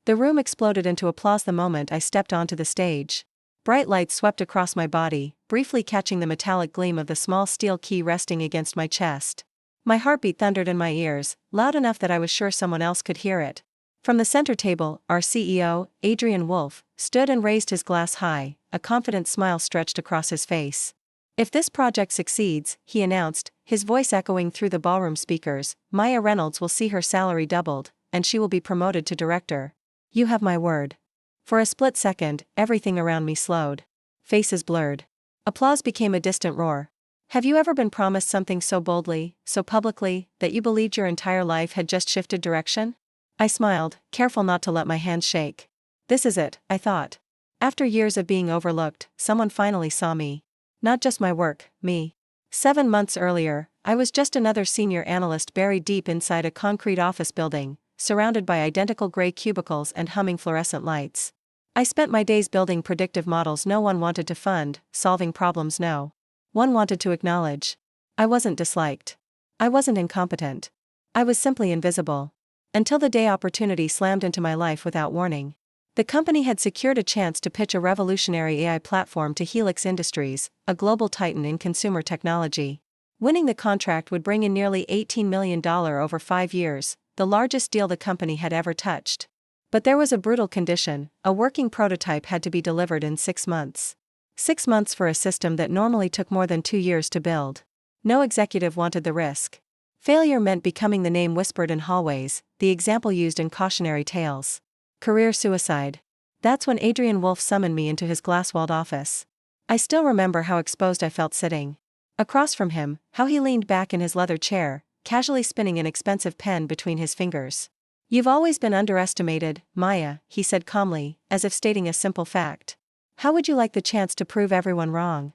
The room exploded into applause the moment I stepped onto the stage. Bright lights swept across my body, briefly catching the metallic gleam of the small steel key resting against my chest. My heartbeat thundered in my ears, loud enough that I was sure someone else could hear it. From the center table, our CEO, Adrian Wolf, stood and raised his glass high, a confident smile stretched across his face. "If this project succeeds," he announced, his voice echoing through the ballroom speakers, "Maya Reynolds will see her salary doubled, and she will be promoted to director. You have my word." For a split second, everything around me slowed. Faces blurred. Applause became a distant roar. Have you ever been promised something so boldly, so publicly, that you believed your entire life had just shifted direction? I smiled, careful not to let my hands shake. This is it, I thought. After years of being overlooked, someone finally saw me. Not just my work, me. 7 months earlier, I was just another senior analyst buried deep inside a concrete office building, surrounded by identical gray cubicles and humming fluorescent lights. I spent my days building predictive models no one wanted to fund, solving problems no one wanted to acknowledge. I wasn't disliked. I wasn't incompetent. I was simply invisible. Until the day opportunity slammed into my life without warning. The company had secured a chance to pitch a revolutionary AI platform to Helix Industries, a global titan in consumer technology. Winning the contract would bring in nearly $18 million over 5 years, the largest deal the company had ever touched. But there was a brutal condition: a working prototype had to be delivered in 6 months. 6 months for a system that normally took more than 2 years to build. No executive wanted the risk. Failure meant becoming the name whispered in hallways, the example used in cautionary tales. Career suicide. That's when Adrian Wolf summoned me into his glass-walled office. I still remember how exposed I felt sitting across from him, how he leaned back in his leather chair, casually spinning an expensive pen between his fingers. "You've always been underestimated, Maya," he said calmly, as if stating a simple fact. "How would you like the chance to prove everyone wrong?"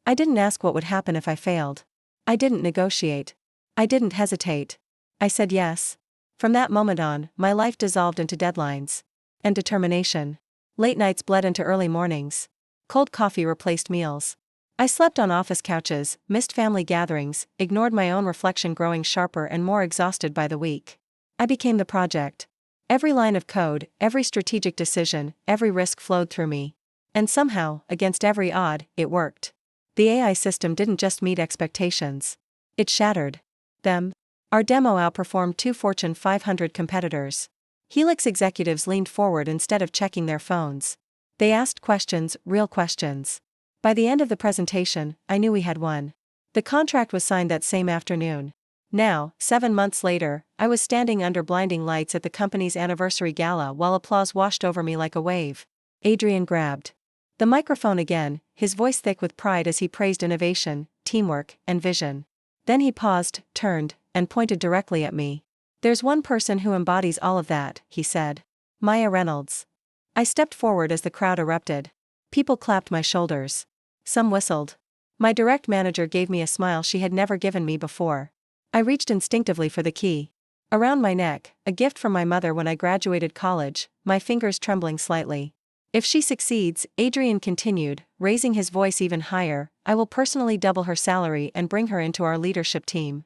I didn't ask what would happen if I failed. I didn't negotiate. I didn't hesitate. I said yes. From that moment on, my life dissolved into deadlines and determination. Late nights bled into early mornings. Cold coffee replaced meals. I slept on office couches, missed family gatherings, ignored my own reflection, growing sharper and more exhausted by the week. I became the project. Every line of code, every strategic decision, every risk flowed through me. And somehow, against every odd, it worked. The AI system didn't just meet expectations. It shattered them. Our demo outperformed 2 Fortune 500 competitors. Helix executives leaned forward instead of checking their phones. They asked questions, real questions. By the end of the presentation, I knew we had won. The contract was signed that same afternoon. Now, 7 months later, I was standing under blinding lights at the company's anniversary gala while applause washed over me like a wave. Adrian grabbed the microphone again, his voice thick with pride as he praised innovation, teamwork, and vision. Then he paused, turned, and pointed directly at me. "There's one person who embodies all of that," he said. "Maya Reynolds." I stepped forward as the crowd erupted. People clapped my shoulders. Some whistled. My direct manager gave me a smile she had never given me before. I reached instinctively for the key. Around my neck, a gift from my mother when I graduated college, my fingers trembling slightly. "If she succeeds," Adrian continued, raising his voice even higher, "I will personally double her salary and bring her into our leadership team."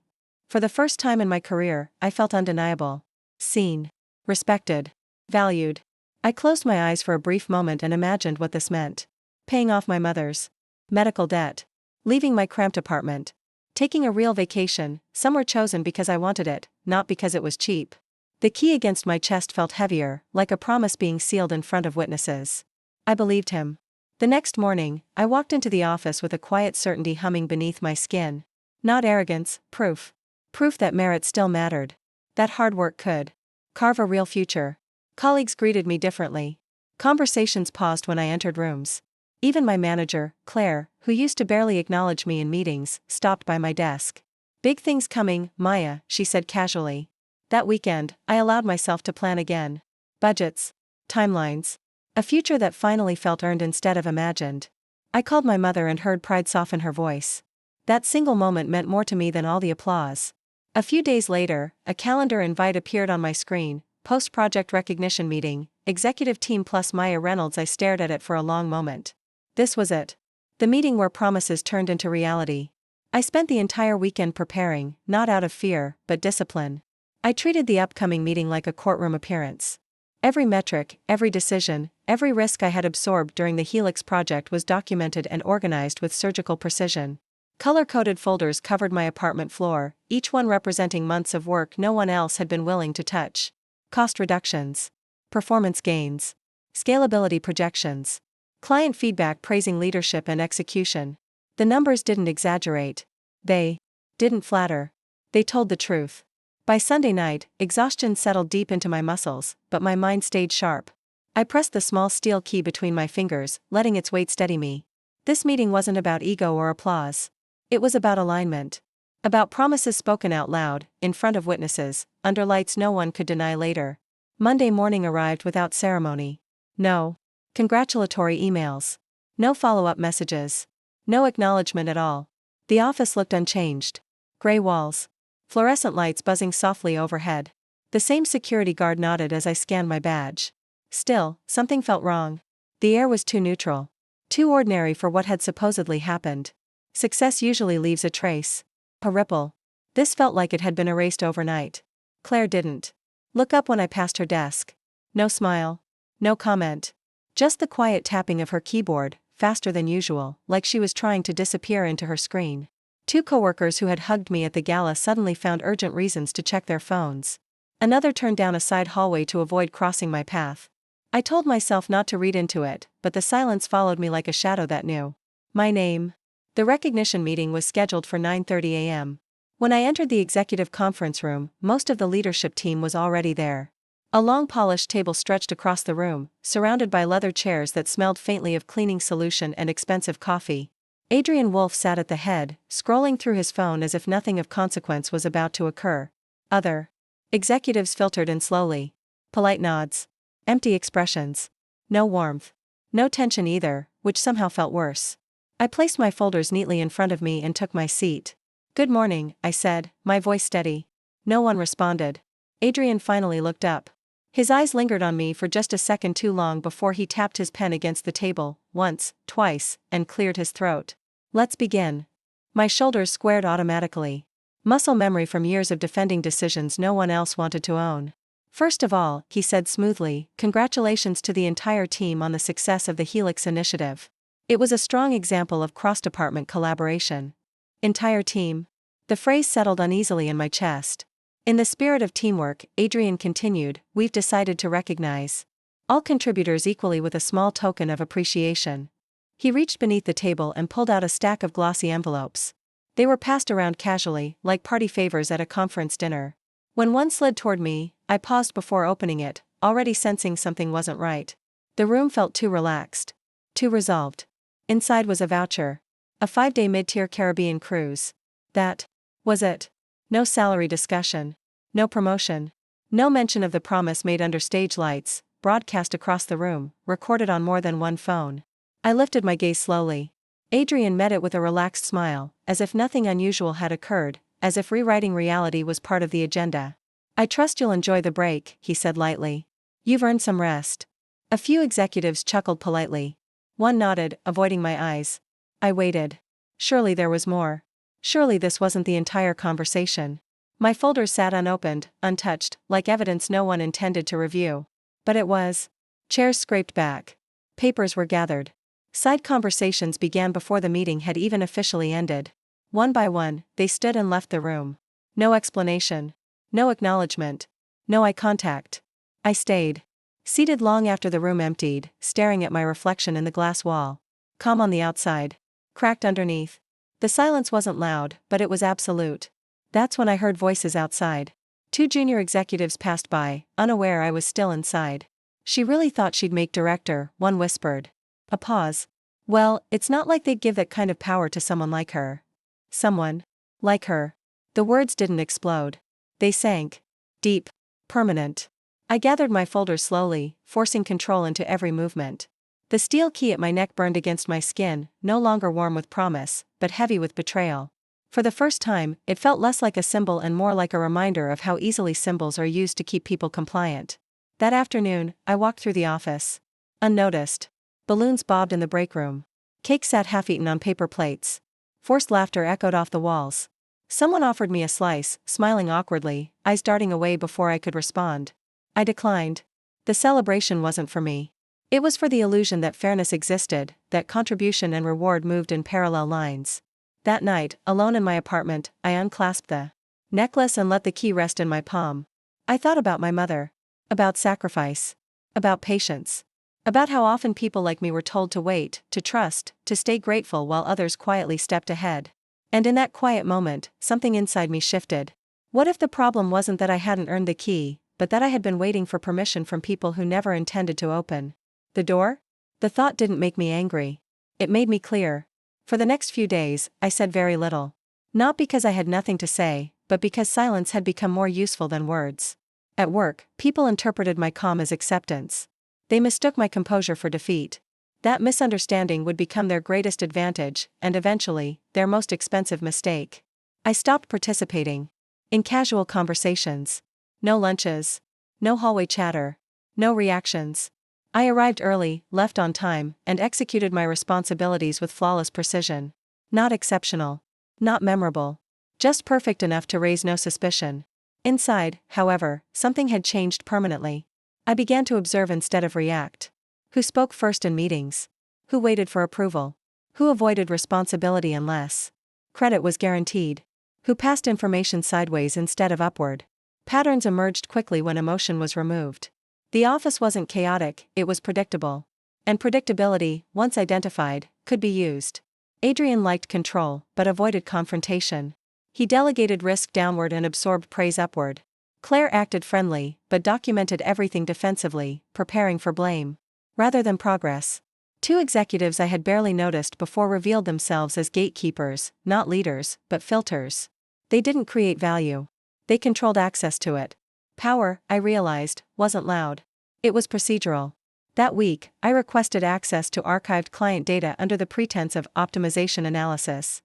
For the first time in my career, I felt undeniable. Seen. Respected. Valued. I closed my eyes for a brief moment and imagined what this meant. Paying off my mother's medical debt. Leaving my cramped apartment. Taking a real vacation, somewhere chosen because I wanted it, not because it was cheap. The key against my chest felt heavier, like a promise being sealed in front of witnesses. I believed him. The next morning, I walked into the office with a quiet certainty humming beneath my skin. Not arrogance, proof. Proof that merit still mattered. That hard work could carve a real future. Colleagues greeted me differently. Conversations paused when I entered rooms. Even my manager, Claire, who used to barely acknowledge me in meetings, stopped by my desk. "Big things coming, Maya," she said casually. That weekend, I allowed myself to plan again. Budgets. Timelines. A future that finally felt earned instead of imagined. I called my mother and heard pride soften her voice. That single moment meant more to me than all the applause. A few days later, a calendar invite appeared on my screen: post-project recognition meeting, executive team plus Maya Reynolds. I stared at it for a long moment. This was it. The meeting where promises turned into reality. I spent the entire weekend preparing, not out of fear, but discipline. I treated the upcoming meeting like a courtroom appearance. Every metric, every decision, every risk I had absorbed during the Helix project was documented and organized with surgical precision. Color-coded folders covered my apartment floor, each one representing months of work no one else had been willing to touch. Cost reductions. Performance gains. Scalability projections. Client feedback praising leadership and execution. The numbers didn't exaggerate. They didn't flatter. They told the truth. By Sunday night, exhaustion settled deep into my muscles, but my mind stayed sharp. I pressed the small steel key between my fingers, letting its weight steady me. This meeting wasn't about ego or applause. It was about alignment. About promises spoken out loud, in front of witnesses, under lights no one could deny later. Monday morning arrived without ceremony. No congratulatory emails. No follow-up messages. No acknowledgement at all. The office looked unchanged. Gray walls. Fluorescent lights buzzing softly overhead. The same security guard nodded as I scanned my badge. Still, something felt wrong. The air was too neutral. Too ordinary for what had supposedly happened. Success usually leaves a trace. A ripple. This felt like it had been erased overnight. Claire didn't look up when I passed her desk. No smile. No comment. Just the quiet tapping of her keyboard, faster than usual, like she was trying to disappear into her screen. Two coworkers who had hugged me at the gala suddenly found urgent reasons to check their phones. Another turned down a side hallway to avoid crossing my path. I told myself not to read into it, but the silence followed me like a shadow that knew my name. The recognition meeting was scheduled for 9:30 a.m. When I entered the executive conference room, most of the leadership team was already there. A long polished table stretched across the room, surrounded by leather chairs that smelled faintly of cleaning solution and expensive coffee. Adrian Wolf sat at the head, scrolling through his phone as if nothing of consequence was about to occur. Other executives filtered in slowly. Polite nods. Empty expressions. No warmth. No tension either, which somehow felt worse. I placed my folders neatly in front of me and took my seat. "Good morning," I said, my voice steady. No one responded. Adrian finally looked up. His eyes lingered on me for just a second too long before he tapped his pen against the table, once, twice, and cleared his throat. "Let's begin." My shoulders squared automatically. Muscle memory from years of defending decisions no one else wanted to own. "First of all," he said smoothly, "congratulations to the entire team on the success of the Helix initiative." It was a strong example of cross-department collaboration. Entire team. The phrase settled uneasily in my chest. In the spirit of teamwork, Adrian continued, "We've decided to recognize all contributors equally with a small token of appreciation." He reached beneath the table and pulled out a stack of glossy envelopes. They were passed around casually, like party favors at a conference dinner. When one slid toward me, I paused before opening it, already sensing something wasn't right. The room felt too relaxed. Too resolved. Inside was a voucher. A 5-day mid-tier Caribbean cruise. That was it. No salary discussion. No promotion. No mention of the promise made under stage lights, broadcast across the room, recorded on more than one phone. I lifted my gaze slowly. Adrian met it with a relaxed smile, as if nothing unusual had occurred, as if rewriting reality was part of the agenda. "I trust you'll enjoy the break," he said lightly. "You've earned some rest." A few executives chuckled politely. One nodded, avoiding my eyes. I waited. Surely there was more. Surely this wasn't the entire conversation. My folders sat unopened, untouched, like evidence no one intended to review. But it was. Chairs scraped back. Papers were gathered. Side conversations began before the meeting had even officially ended. One by one, they stood and left the room. No explanation. No acknowledgement. No eye contact. I stayed. Seated long after the room emptied, staring at my reflection in the glass wall. Calm on the outside. Cracked underneath. The silence wasn't loud, but it was absolute. That's when I heard voices outside. Two junior executives passed by, unaware I was still inside. "She really thought she'd make director," one whispered. A pause. "Well, it's not like they'd give that kind of power to someone like her." Someone like her. The words didn't explode. They sank. Deep. Permanent. I gathered my folders slowly, forcing control into every movement. The steel key at my neck burned against my skin, no longer warm with promise, but heavy with betrayal. For the first time, it felt less like a symbol and more like a reminder of how easily symbols are used to keep people compliant. That afternoon, I walked through the office. Unnoticed. Balloons bobbed in the break room. Cake sat half-eaten on paper plates. Forced laughter echoed off the walls. Someone offered me a slice, smiling awkwardly, eyes darting away before I could respond. I declined. The celebration wasn't for me. It was for the illusion that fairness existed, that contribution and reward moved in parallel lines. That night, alone in my apartment, I unclasped the necklace and let the key rest in my palm. I thought about my mother. About sacrifice. About patience. About how often people like me were told to wait, to trust, to stay grateful while others quietly stepped ahead. And in that quiet moment, something inside me shifted. What if the problem wasn't that I hadn't earned the key, but that I had been waiting for permission from people who never intended to open the door? The thought didn't make me angry. It made me clear. For the next few days, I said very little. Not because I had nothing to say, but because silence had become more useful than words. At work, people interpreted my calm as acceptance. They mistook my composure for defeat. That misunderstanding would become their greatest advantage, and eventually, their most expensive mistake. I stopped participating in casual conversations. No lunches. No hallway chatter. No reactions. I arrived early, left on time, and executed my responsibilities with flawless precision. Not exceptional. Not memorable. Just perfect enough to raise no suspicion. Inside, however, something had changed permanently. I began to observe instead of react. Who spoke first in meetings? Who waited for approval? Who avoided responsibility unless credit was guaranteed? Who passed information sideways instead of upward? Patterns emerged quickly when emotion was removed. The office wasn't chaotic, it was predictable. And predictability, once identified, could be used. Adrian liked control, but avoided confrontation. He delegated risk downward and absorbed praise upward. Claire acted friendly, but documented everything defensively, preparing for blame rather than progress. Two executives I had barely noticed before revealed themselves as gatekeepers, not leaders, but filters. They didn't create value. They controlled access to it. Power, I realized, wasn't loud. It was procedural. That week, I requested access to archived client data under the pretense of optimization analysis.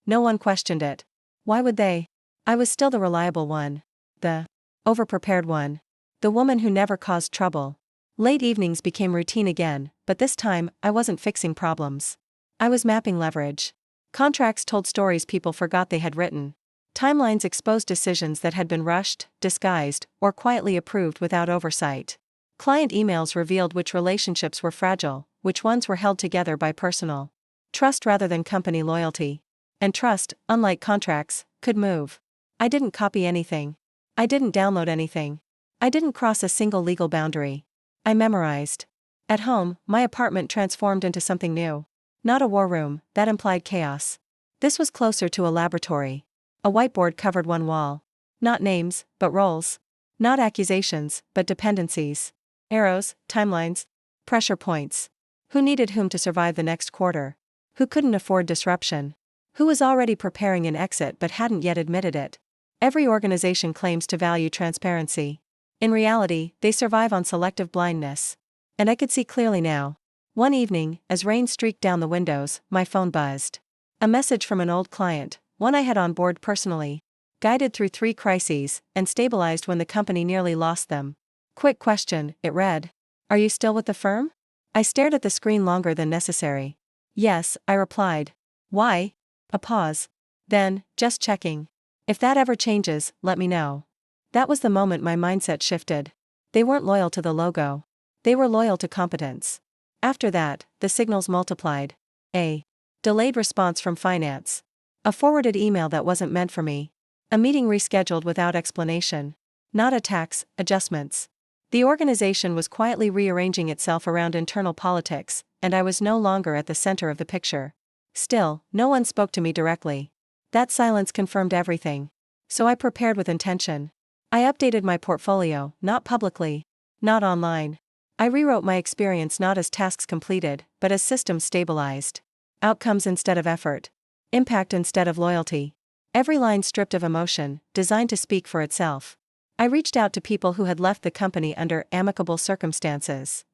No one questioned it. Why would they? I was still the reliable one. The overprepared one. The woman who never caused trouble. Late evenings became routine again, but this time, I wasn't fixing problems. I was mapping leverage. Contracts told stories people forgot they had written. Timelines exposed decisions that had been rushed, disguised, or quietly approved without oversight. Client emails revealed which relationships were fragile, which ones were held together by personal trust rather than company loyalty. And trust, unlike contracts, could move. I didn't copy anything. I didn't download anything. I didn't cross a single legal boundary. I memorized. At home, my apartment transformed into something new. Not a war room, that implied chaos. This was closer to a laboratory. A whiteboard covered one wall. Not names, but roles. Not accusations, but dependencies. Arrows, timelines, pressure points. Who needed whom to survive the next quarter? Who couldn't afford disruption? Who was already preparing an exit but hadn't yet admitted it? Every organization claims to value transparency. In reality, they survive on selective blindness. And I could see clearly now. One evening, as rain streaked down the windows, my phone buzzed. A message from an old client, one I had on board personally. Guided through 3 crises, and stabilized when the company nearly lost them. Quick question, it read. Are you still with the firm? I stared at the screen longer than necessary. Yes, I replied. Why? A pause. Then, just checking. If that ever changes, let me know. That was the moment my mindset shifted. They weren't loyal to the logo. They were loyal to competence. After that, the signals multiplied. A delayed response from finance. A forwarded email that wasn't meant for me. A meeting rescheduled without explanation. Not attacks, adjustments. The organization was quietly rearranging itself around internal politics, and I was no longer at the center of the picture. Still, no one spoke to me directly. That silence confirmed everything. So I prepared with intention. I updated my portfolio, not publicly. Not online. I rewrote my experience not as tasks completed, but as systems stabilized. Outcomes instead of effort. Impact instead of loyalty. Every line stripped of emotion, designed to speak for itself. I reached out to people who had left the company under amicable circumstances.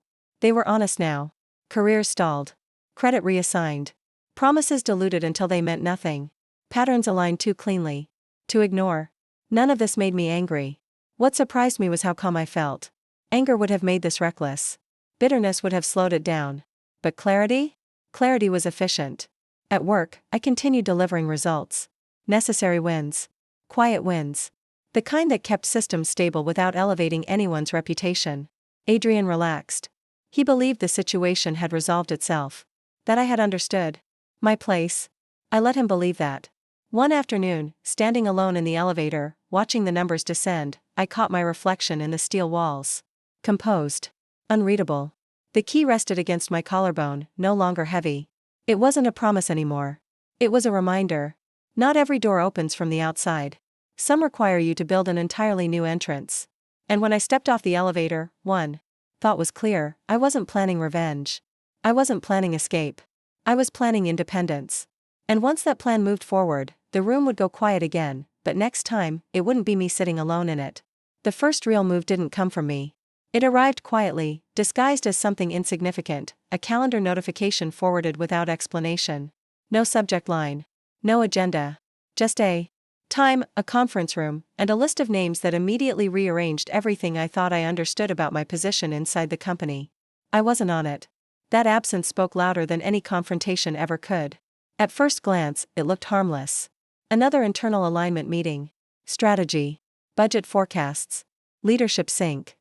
They were honest now. Careers stalled. Credit reassigned. Promises diluted until they meant nothing. Patterns aligned too cleanly. To ignore. None of this made me angry. What surprised me was how calm I felt. Anger would have made this reckless. Bitterness would have slowed it down. But clarity? Clarity was efficient. At work, I continued delivering results. Necessary wins. Quiet wins. The kind that kept systems stable without elevating anyone's reputation. Adrian relaxed. He believed the situation had resolved itself. That I had understood my place. I let him believe that. One afternoon, standing alone in the elevator, watching the numbers descend, I caught my reflection in the steel walls. Composed. Unreadable. The key rested against my collarbone, no longer heavy. It wasn't a promise anymore. It was a reminder. Not every door opens from the outside. Some require you to build an entirely new entrance. And when I stepped off the elevator, one thought was clear: I wasn't planning revenge. I wasn't planning escape. I was planning independence. And once that plan moved forward, the room would go quiet again, but next time, it wouldn't be me sitting alone in it. The first real move didn't come from me. It arrived quietly, disguised as something insignificant, a calendar notification forwarded without explanation. No subject line. No agenda. Just a time, a conference room, and a list of names that immediately rearranged everything I thought I understood about my position inside the company. I wasn't on it. That absence spoke louder than any confrontation ever could. At first glance, it looked harmless. Another internal alignment meeting. Strategy. Budget forecasts. Leadership sync.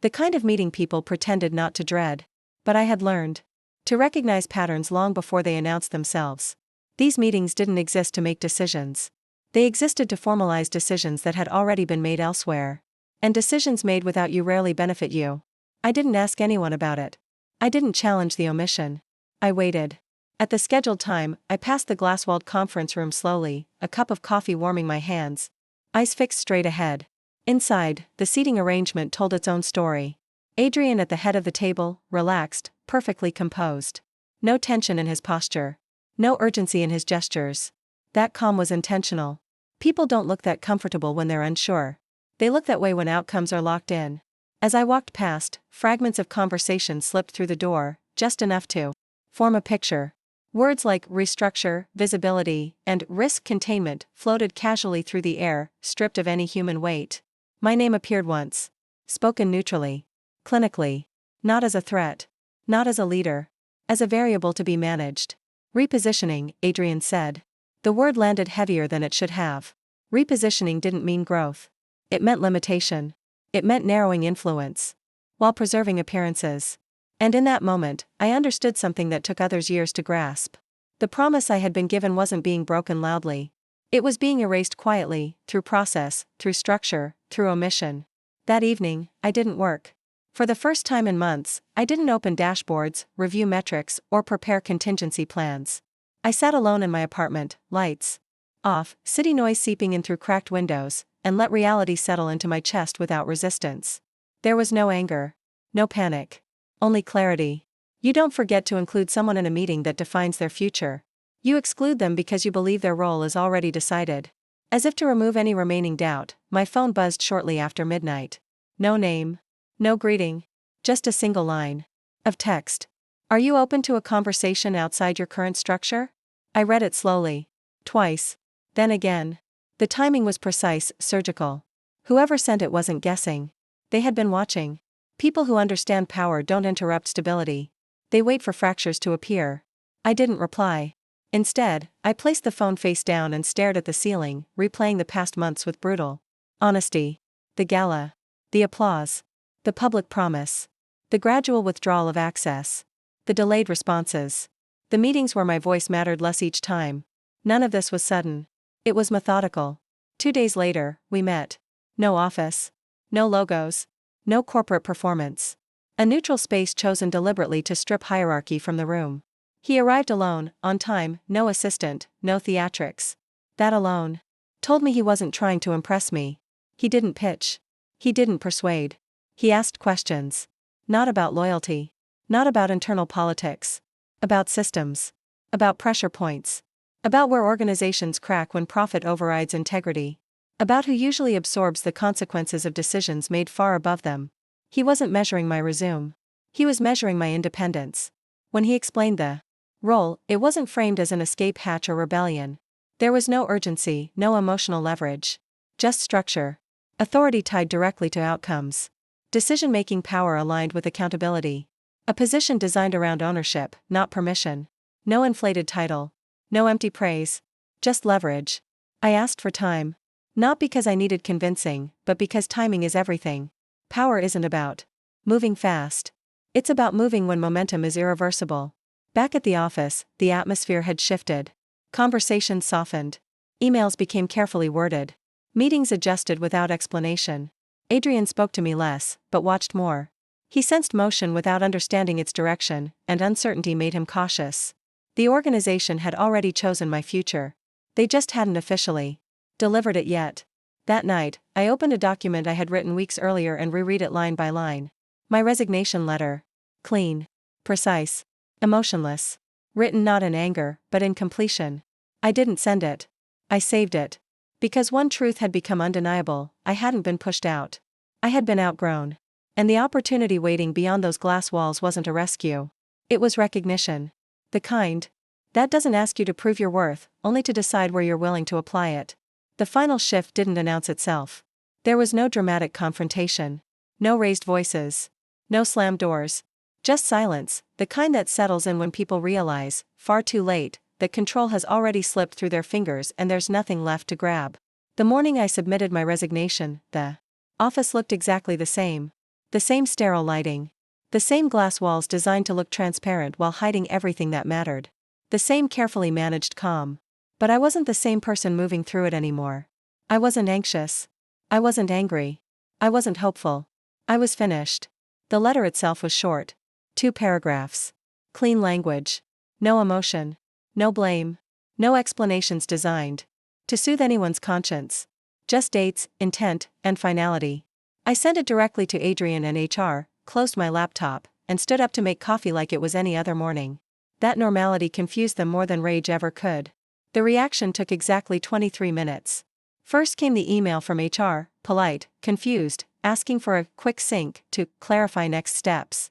The kind of meeting people pretended not to dread. But I had learned to recognize patterns long before they announced themselves. These meetings didn't exist to make decisions. They existed to formalize decisions that had already been made elsewhere. And decisions made without you rarely benefit you. I didn't ask anyone about it. I didn't challenge the omission. I waited. At the scheduled time, I passed the glass-walled conference room slowly, a cup of coffee warming my hands. Eyes fixed straight ahead. Inside, the seating arrangement told its own story. Adrian at the head of the table, relaxed, perfectly composed. No tension in his posture. No urgency in his gestures. That calm was intentional. People don't look that comfortable when they're unsure. They look that way when outcomes are locked in. As I walked past, fragments of conversation slipped through the door, just enough to form a picture. Words like restructure, visibility, and risk containment floated casually through the air, stripped of any human weight. My name appeared once. Spoken neutrally. Clinically. Not as a threat. Not as a leader. As a variable to be managed. Repositioning, Adrian said. The word landed heavier than it should have. Repositioning didn't mean growth. It meant limitation. It meant narrowing influence. While preserving appearances. And in that moment, I understood something that took others years to grasp. The promise I had been given wasn't being broken loudly. It was being erased quietly, through process, through structure, through omission. That evening, I didn't work. For the first time in months, I didn't open dashboards, review metrics, or prepare contingency plans. I sat alone in my apartment, lights off, city noise seeping in through cracked windows, and let reality settle into my chest without resistance. There was no anger. No panic. Only clarity. You don't forget to include someone in a meeting that defines their future. You exclude them because you believe their role is already decided. As if to remove any remaining doubt, my phone buzzed shortly after midnight. No name. No greeting. Just a single line of text. Are you open to a conversation outside your current structure? I read it slowly. Twice. Then again. The timing was precise, surgical. Whoever sent it wasn't guessing. They had been watching. People who understand power don't interrupt stability. They wait for fractures to appear. I didn't reply. Instead, I placed the phone face down and stared at the ceiling, replaying the past months with brutal honesty. The gala. The applause. The public promise. The gradual withdrawal of access. The delayed responses. The meetings where my voice mattered less each time. None of this was sudden. It was methodical. 2 days later, we met. No office. No logos. No corporate performance. A neutral space chosen deliberately to strip hierarchy from the room. He arrived alone, on time, no assistant, no theatrics. That alone told me he wasn't trying to impress me. He didn't pitch. He didn't persuade. He asked questions. Not about loyalty. Not about internal politics. About systems. About pressure points. About where organizations crack when profit overrides integrity. About who usually absorbs the consequences of decisions made far above them. He wasn't measuring my resume. He was measuring my independence. When he explained the role, it wasn't framed as an escape hatch or rebellion. There was no urgency, no emotional leverage. Just structure. Authority tied directly to outcomes. Decision-making power aligned with accountability. A position designed around ownership, not permission. No inflated title. No empty praise. Just leverage. I asked for time. Not because I needed convincing, but because timing is everything. Power isn't about Moving fast. It's about moving when momentum is irreversible. Back at the office, the atmosphere had shifted. Conversations softened. Emails became carefully worded. Meetings adjusted without explanation. Adrian spoke to me less, but watched more. He sensed motion without understanding its direction, and uncertainty made him cautious. The organization had already chosen my future. They just hadn't officially delivered it yet. That night, I opened a document I had written weeks earlier and reread it line by line. My resignation letter. Clean. Precise. Emotionless. Written not in anger, but in completion. I didn't send it. I saved it. Because one truth had become undeniable: I hadn't been pushed out. I had been outgrown. And the opportunity waiting beyond those glass walls wasn't a rescue. It was recognition. The kind that doesn't ask you to prove your worth, only to decide where you're willing to apply it. The final shift didn't announce itself. There was no dramatic confrontation. No raised voices. No slammed doors. Just silence, the kind that settles in when people realize, far too late, that control has already slipped through their fingers and there's nothing left to grab. The morning I submitted my resignation, the office looked exactly the same. The same sterile lighting. The same glass walls designed to look transparent while hiding everything that mattered. The same carefully managed calm. But I wasn't the same person moving through it anymore. I wasn't anxious. I wasn't angry. I wasn't hopeful. I was finished. The letter itself was short. 2 paragraphs. Clean language. No emotion. No blame. No explanations designed to soothe anyone's conscience. Just dates, intent, and finality. I sent it directly to Adrian and HR, closed my laptop, and stood up to make coffee like it was any other morning. That normality confused them more than rage ever could. The reaction took exactly 23 minutes. First came the email from HR, polite, confused, asking for a quick sync to clarify next steps.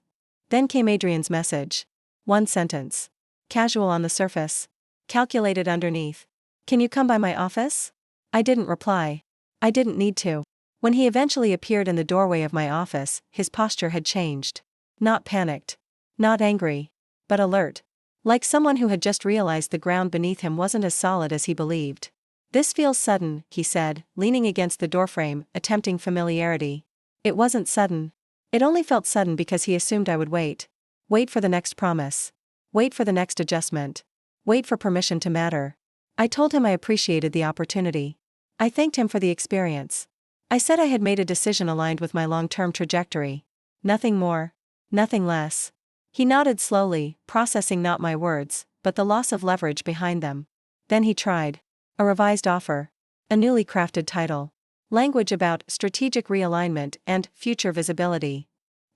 Then came Adrian's message. 1 sentence. Casual on the surface. Calculated underneath. Can you come by my office? I didn't reply. I didn't need to. When he eventually appeared in the doorway of my office, his posture had changed. Not panicked. Not angry. But alert. Like someone who had just realized the ground beneath him wasn't as solid as he believed. This feels sudden, he said, leaning against the doorframe, attempting familiarity. It wasn't sudden. It only felt sudden because he assumed I would wait. Wait for the next promise. Wait for the next adjustment. Wait for permission to matter. I told him I appreciated the opportunity. I thanked him for the experience. I said I had made a decision aligned with my long-term trajectory. Nothing more. Nothing less. He nodded slowly, processing not my words, but the loss of leverage behind them. Then he tried. A revised offer. A newly crafted title. Language about strategic realignment and future visibility.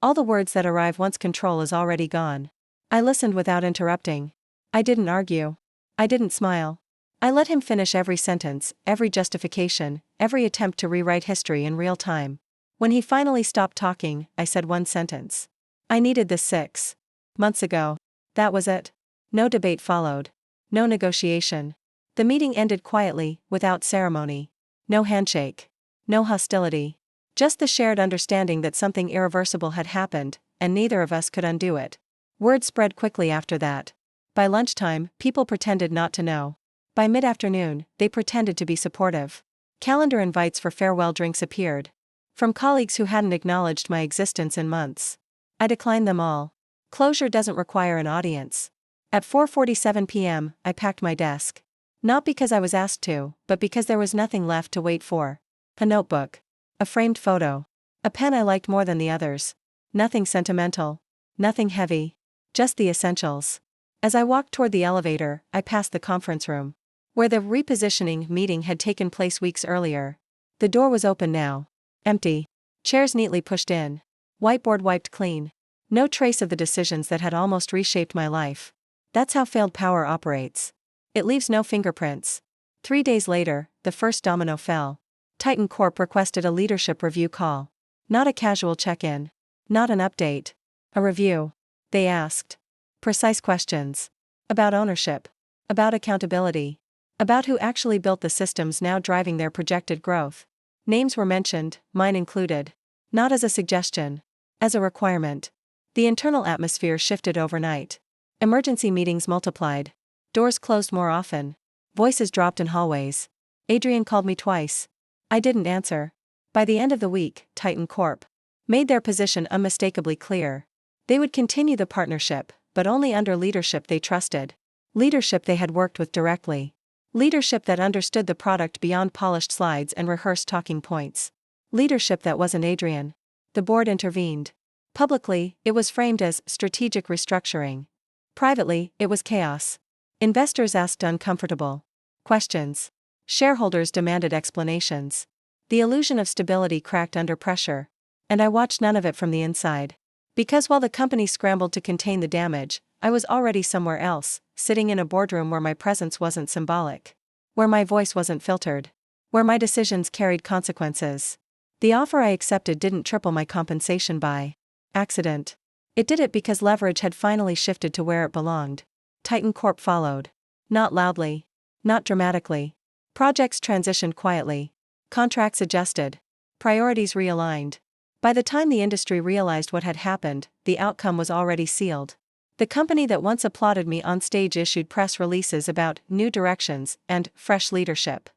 All the words that arrive once control is already gone. I listened without interrupting. I didn't argue. I didn't smile. I let him finish every sentence, every justification, every attempt to rewrite history in real time. When he finally stopped talking, I said 1 sentence. I needed this 6 months ago. That was it. No debate followed. No negotiation. The meeting ended quietly, without ceremony. No handshake. No hostility. Just the shared understanding that something irreversible had happened, and neither of us could undo it. Word spread quickly after that. By lunchtime, people pretended not to know. By mid-afternoon, they pretended to be supportive. Calendar invites for farewell drinks appeared. From colleagues who hadn't acknowledged my existence in months. I declined them all. Closure doesn't require an audience. At 4:47 p.m., I packed my desk. Not because I was asked to, but because there was nothing left to wait for. A notebook. A framed photo. A pen I liked more than the others. Nothing sentimental. Nothing heavy. Just the essentials. As I walked toward the elevator, I passed the conference room, where the repositioning meeting had taken place weeks earlier. The door was open now. Empty. Chairs neatly pushed in. Whiteboard wiped clean. No trace of the decisions that had almost reshaped my life. That's how failed power operates. It leaves no fingerprints. 3 days later, the first domino fell. Titan Corp requested a leadership review call. Not a casual check-in. Not an update. A review. They asked precise questions. About ownership. About accountability. About who actually built the systems now driving their projected growth. Names were mentioned, mine included. Not as a suggestion. As a requirement. The internal atmosphere shifted overnight. Emergency meetings multiplied. Doors closed more often. Voices dropped in hallways. Adrian called me twice. I didn't answer. By the end of the week, Titan Corp made their position unmistakably clear. They would continue the partnership, but only under leadership they trusted. Leadership they had worked with directly. Leadership that understood the product beyond polished slides and rehearsed talking points. Leadership that wasn't Adrian. The board intervened. Publicly, it was framed as strategic restructuring. Privately, it was chaos. Investors asked uncomfortable questions. Shareholders demanded explanations. The illusion of stability cracked under pressure. And I watched none of it from the inside. Because while the company scrambled to contain the damage, I was already somewhere else, sitting in a boardroom where my presence wasn't symbolic. Where my voice wasn't filtered. Where my decisions carried consequences. The offer I accepted didn't triple my compensation by accident. It did it because leverage had finally shifted to where it belonged. Titan Corp followed. Not loudly. Not dramatically. Projects transitioned quietly. Contracts adjusted. Priorities realigned. By the time the industry realized what had happened, the outcome was already sealed. The company that once applauded me on stage issued press releases about new directions and fresh leadership.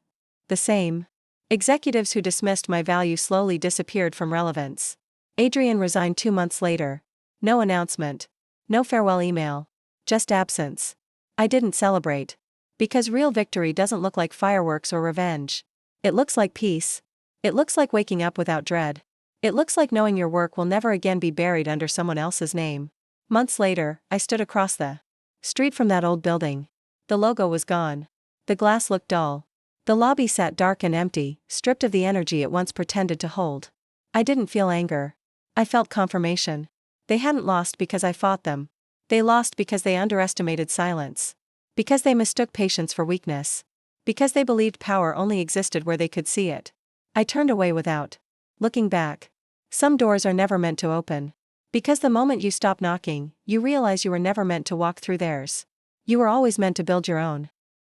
The same executives who dismissed my value slowly disappeared from relevance. Adrian resigned 2 months later. No announcement. No farewell email. Just absence. I didn't celebrate. Because real victory doesn't look like fireworks or revenge. It looks like peace. It looks like waking up without dread. It looks like knowing your work will never again be buried under someone else's name. Months later, I stood across the street from that old building. The logo was gone. The glass looked dull. The lobby sat dark and empty, stripped of the energy it once pretended to hold. I didn't feel anger. I felt confirmation. They hadn't lost because I fought them. They lost because they underestimated silence. Because they mistook patience for weakness. Because they believed power only existed where they could see it. I turned away without looking back. Some doors are never meant to open. Because the moment you stop knocking, you realize you were never meant to walk through theirs. You were always meant to build your own.